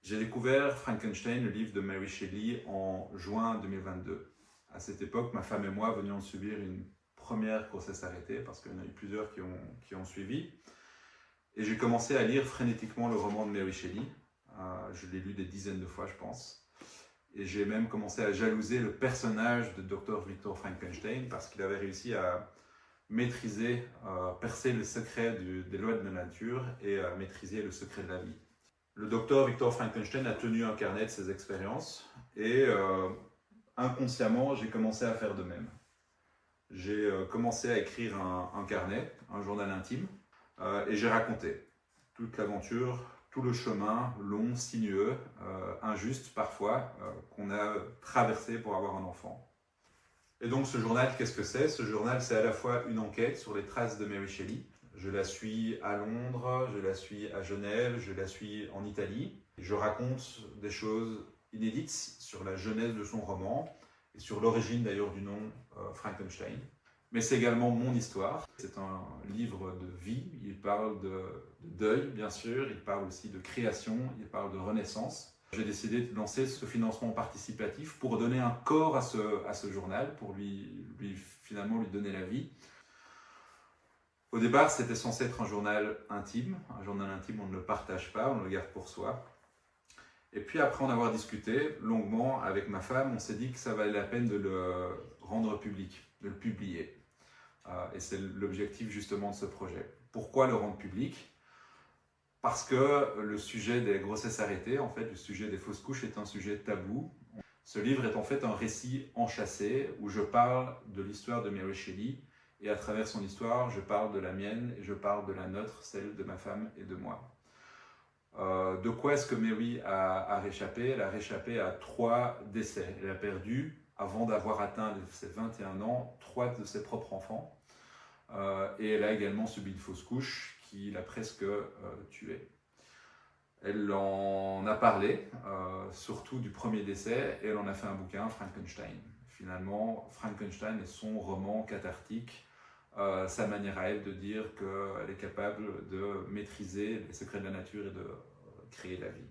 J'ai découvert Frankenstein, le livre de Mary Shelley, en juin 2022. À cette époque, ma femme et moi venions de subir une première grossesse arrêtée, parce qu'il y en a eu plusieurs qui ont suivi. Et j'ai commencé à lire frénétiquement le roman de Mary Shelley. Je l'ai lu des dizaines de fois, je pense. Et j'ai même commencé à jalouser le personnage de Dr. Victor Frankenstein, parce qu'il avait réussi à maîtriser, percer le secret des lois de la nature et à maîtriser le secret de la vie. Le docteur Victor Frankenstein a tenu un carnet de ses expériences et inconsciemment, j'ai commencé à faire de même. J'ai commencé à écrire un carnet, un journal intime, et j'ai raconté toute l'aventure, tout le chemin long, sinueux, injuste parfois, qu'on a traversé pour avoir un enfant. Et donc ce journal, qu'est-ce que c'est? Ce journal, c'est à la fois une enquête sur les traces de Mary Shelley. Je la suis à Londres, je la suis à Genève, je la suis en Italie. Je raconte des choses inédites sur la genèse de son roman et sur l'origine d'ailleurs du nom Frankenstein. Mais c'est également mon histoire. C'est un livre de vie. Il parle de deuil, bien sûr. Il parle aussi de création. Il parle de renaissance. J'ai décidé de lancer ce financement participatif pour donner un corps à ce journal, pour finalement lui donner la vie. Au départ, c'était censé être un journal intime. Un journal intime, on ne le partage pas, on le garde pour soi. Et puis après en avoir discuté longuement avec ma femme, on s'est dit que ça valait la peine de le rendre public, de le publier. Et c'est l'objectif justement de ce projet. Pourquoi le rendre public? Parce que le sujet des grossesses arrêtées, en fait, le sujet des fausses couches est un sujet tabou. Ce livre est en fait un récit enchâssé où je parle de l'histoire de Mary Shelley et à travers son histoire, je parle de la mienne et je parle de la nôtre, celle de ma femme et de moi. De quoi est-ce que Mary a réchappé? Elle a réchappé à 3 décès. Elle a perdu, avant d'avoir atteint ses 21 ans, 3 de ses propres enfants. Et elle a également subi une fausse couche qui l'a presque tuée. Elle en a parlé, surtout du premier décès, et elle en a fait un bouquin, Frankenstein. Finalement, Frankenstein est son roman cathartique, sa manière à elle de dire qu'elle est capable de maîtriser les secrets de la nature et de créer la vie.